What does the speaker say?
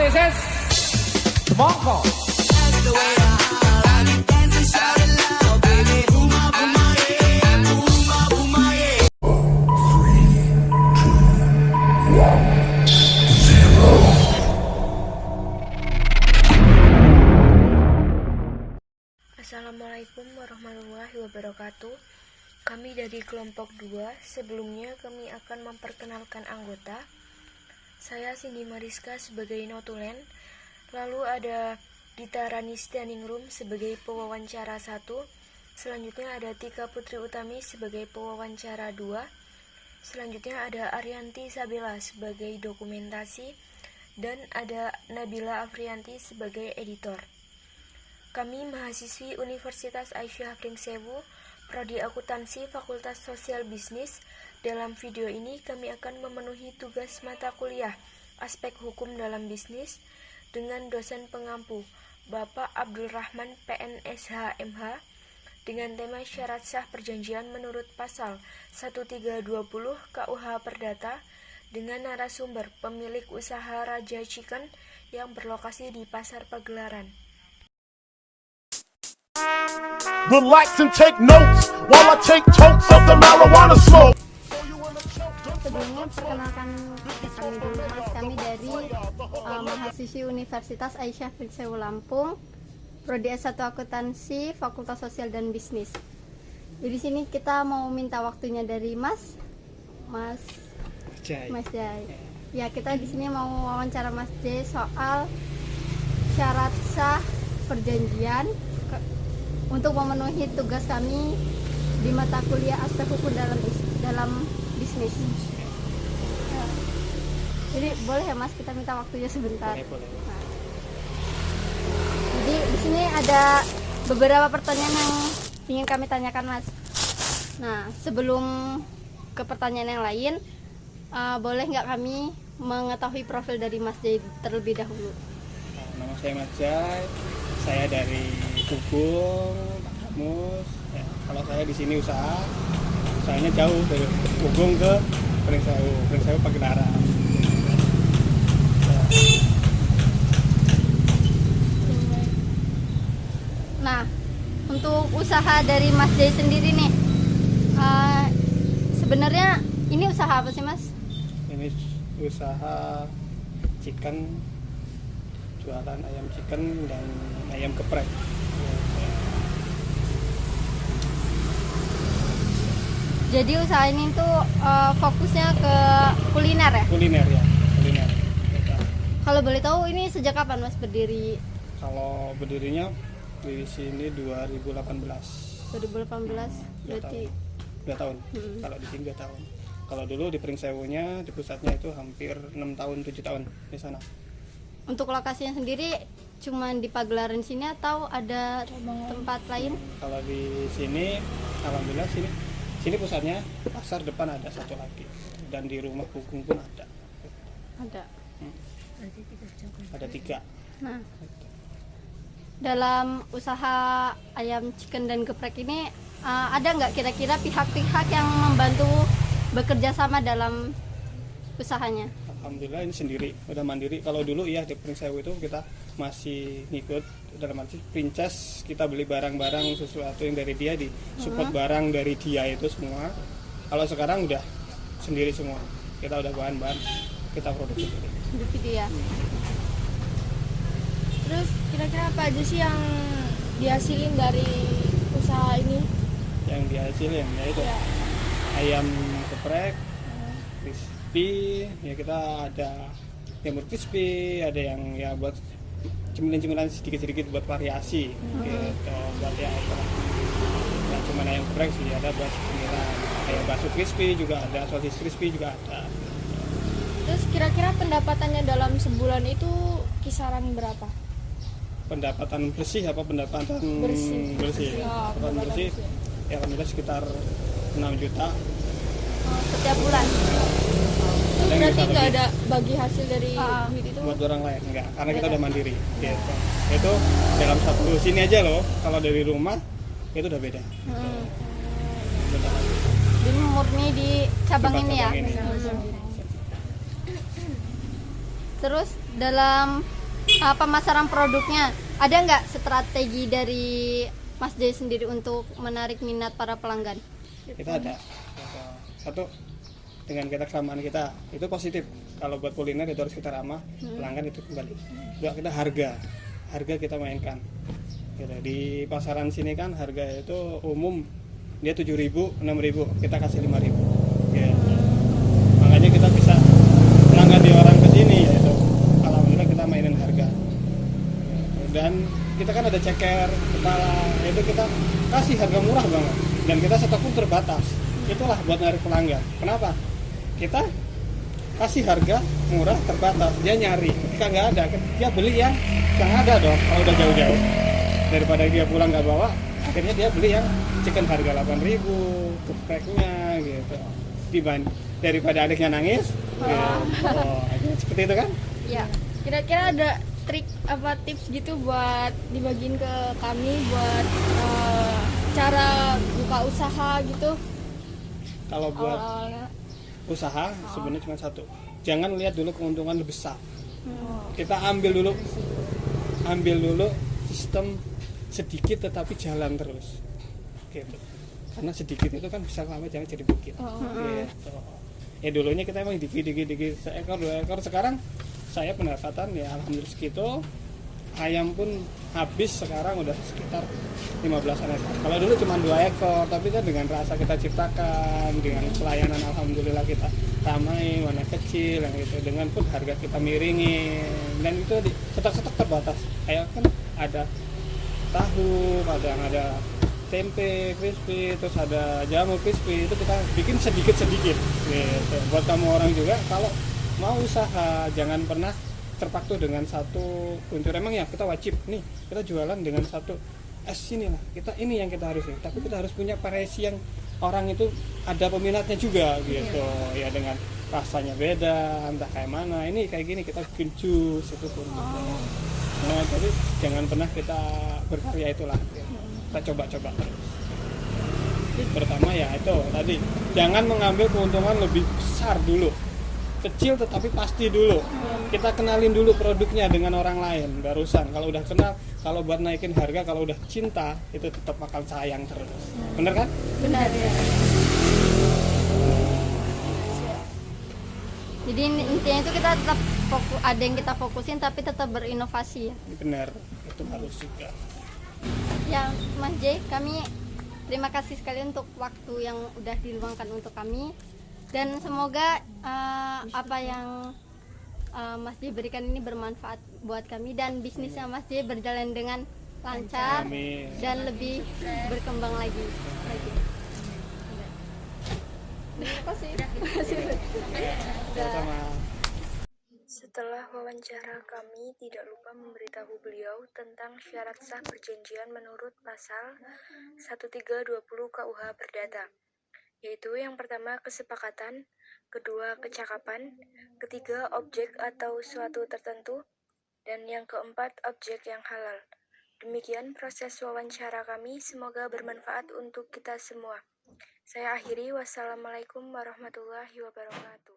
this is Mongko. Assalamualaikum warahmatullahi wabarakatuh. Kami dari kelompok 2. Sebelumnya kami akan memperkenalkan anggota. Saya Cindy Mariska sebagai notulen. Lalu ada Dita Ranis Daningrum sebagai pewawancara 1. Selanjutnya ada Tika Putri Utami sebagai pewawancara 2. Selanjutnya ada Arianti Sabila sebagai dokumentasi. Dan ada Nabila Afrianti sebagai editor. Kami mahasiswi Universitas Aisyah Pringsewu, Prodi Akuntansi Fakultas Sosial Bisnis. Dalam video ini kami akan memenuhi tugas mata kuliah Aspek Hukum dalam Bisnis dengan dosen pengampu Bapak Abdul Rahman PNSH MH dengan tema syarat sah perjanjian menurut pasal 1320 KUH Perdata dengan narasumber pemilik usaha Raja Chicken yang berlokasi di Pasar Pagelaran. Relax and take notes while I take totes of the marijuana smoke. Sebelumnya perkenalkan kami dulu mas, kami dari mahasiswi Universitas Aisyah Pringsewu Lampung, Prodi S1 Akuntansi Fakultas Sosial dan Bisnis. Di sini kita mau minta waktunya dari Mas Jai. Ya, kita di sini mau wawancara Mas Jai soal syarat sah perjanjian untuk memenuhi tugas kami di mata kuliah Aspek Hukum dalam bisnis. Jadi boleh ya Mas, kita minta waktunya sebentar. Boleh. Nah, jadi di sini ada beberapa pertanyaan yang ingin kami tanyakan Mas. Nah, sebelum ke pertanyaan yang lain, boleh nggak kami mengetahui profil dari Mas Jai terlebih dahulu? Nama saya Mas Jai, saya dari Gubung, Pak Kamus. Ya, kalau saya di sini usahanya jauh dari Gubung ke Pringsewu Pagelaran. Ya. Nah, untuk usaha dari Mas Jai sendiri nih, sebenarnya ini usaha apa sih Mas? Ini usaha chicken, jualan ayam chicken dan ayam geprek. Jadi usaha ini tuh fokusnya ke kuliner ya? Kuliner. Kalau boleh tahu ini sejak kapan Mas berdiri? Kalau berdirinya di sini 2018. 2018 berarti 2 tahun. Kalau di sini 2 tahun. Kalau dulu di Pringsewunya, di pusatnya itu hampir 6 tahun, 7 tahun di sana. Untuk lokasinya sendiri cuma di Pagelaran sini atau ada tempat lain? Kalau di sini, alhamdulillah sini pusatnya, pasar depan ada satu lagi, dan di rumah Gubung pun ada. Ada 3. Nah, dalam usaha ayam chicken dan geprek ini ada nggak kira-kira pihak-pihak yang membantu bekerja sama dalam usahanya? Alhamdulillah ini sendiri, udah mandiri. Kalau dulu ya di Pringsewu itu kita masih ngikut, dalam arti princess, kita beli barang-barang sesuatu yang dari dia, di support barang dari dia itu semua. Kalau sekarang udah sendiri semua, kita udah bahan-bahan kita produksi sendiri. Gitu ya. Terus kira-kira apa aja sih yang dihasilin dari usaha ini? Yang dihasilin yaitu ayam geprek, crispy, ya kita ada jamur crispy, ada yang ya buat cemilan-cemilan sedikit-sedikit buat variasi, gitu, buat ya nggak cuma ayam geprek sih, ada buat cemilan kayak bakso crispy juga ada, sosis crispy juga ada. Terus kira-kira pendapatannya dalam sebulan itu kisaran berapa? Pendapatan bersih apa pendapatan bersih? Pendapatan bersih ya alhamdulillah sekitar 6 juta Setiap bulan. Terus berarti nggak ada bagi hasil dari duit itu? Buat orang lain enggak, karena kita udah mandiri gitu. Itu dalam satu sini aja loh, kalau dari rumah itu udah beda. Jadi murni di cabang ini ya. Terus dalam pemasaran produknya, ada nggak strategi dari Mas J sendiri untuk menarik minat para pelanggan? Kita ada satu, dengan kita kesamaan kita itu positif. Kalau buat kuliner itu harus kita ramah, pelanggan itu kembali. Dua, kita harga kita mainkan gitu. Di pasaran sini kan harga itu umum dia 7.000, 6.000, kita kasih 5.000 gitu. Makanya kita bisa pelanggan di orang ke sini yaitu alhamdulillah kita mainin harga. Dan kita kan ada ceker kepala, itu kita kasih harga murah banget, dan kita stok pun terbatas. Itulah buat narik pelanggan. Kenapa? Kita kasih harga murah terbatas, dia nyari, ketika nggak ada dia beli yang ada dong. Kalau udah jauh-jauh, daripada dia pulang nggak bawa, akhirnya dia beli yang chicken harga 8.000, gepreknya gitu, daripada adiknya nangis gitu. Seperti itu kan Ya, kira-kira ada trik apa tips gitu buat dibagiin ke kami buat cara buka usaha gitu kalau buat awal-awalnya. usaha sebenarnya cuma satu, jangan lihat dulu keuntungan besar. Kita ambil dulu sistem sedikit tetapi jalan terus gitu, karena sedikit itu kan bisa lama jangan jadi bukit gitu. Dulunya kita emang dikit seekor 2 ekor, sekarang saya pendapatan ya alhamdulillah segitu. Ayam pun habis sekarang udah sekitar 15-an ekor. Kalau dulu cuma 2 ekor, tapi kan dengan rasa kita ciptakan, dengan pelayanan alhamdulillah kita ramai, warna kecil yang gitu, dengan pun harga kita miringin, dan itu di stok terbatas. Kayak kan ada tahu, kadang ada tempe crispy, terus ada jamu crispy, itu kita bikin sedikit gitu. Buat kamu orang juga kalau mau usaha jangan pernah terpaku dengan satu unsur. Emang ya kita wajib nih kita jualan dengan satu es ini lah, kita ini yang kita harus ini, tapi kita harus punya variasi yang orang itu ada peminatnya juga gitu ya, dengan rasanya beda, entah kayak mana, ini kayak gini kita bikin jus itu pun gitu. Nah, jadi jangan pernah kita berkarya itulah kita coba-coba terus. Pertama ya itu tadi, jangan mengambil keuntungan lebih besar dulu, kecil tetapi pasti dulu. Kita kenalin dulu produknya dengan orang lain, barusan kalau udah kenal, kalau buat naikin harga, kalau udah cinta itu tetap akan sayang terus. Bener kan? Benar ya. Jadi intinya itu kita tetap ada yang kita fokusin tapi tetap berinovasi ya. Bener, itu harus juga. Ya Mas J, kami terima kasih sekali untuk waktu yang udah diluangkan untuk kami, dan semoga apa yang Mas J berikan ini bermanfaat buat kami dan bisnisnya Mas J berjalan dengan lancar. Amin. Dan lebih berkembang lagi. Terima kasih. Sama. Setelah wawancara kami tidak lupa memberitahu beliau tentang syarat sah perjanjian menurut pasal 1320 KUH Perdata, yaitu yang pertama kesepakatan, kedua kecakapan, ketiga objek atau suatu tertentu, dan yang keempat objek yang halal. Demikian proses wawancara kami, semoga bermanfaat untuk kita semua. Saya akhiri, wassalamualaikum warahmatullahi wabarakatuh.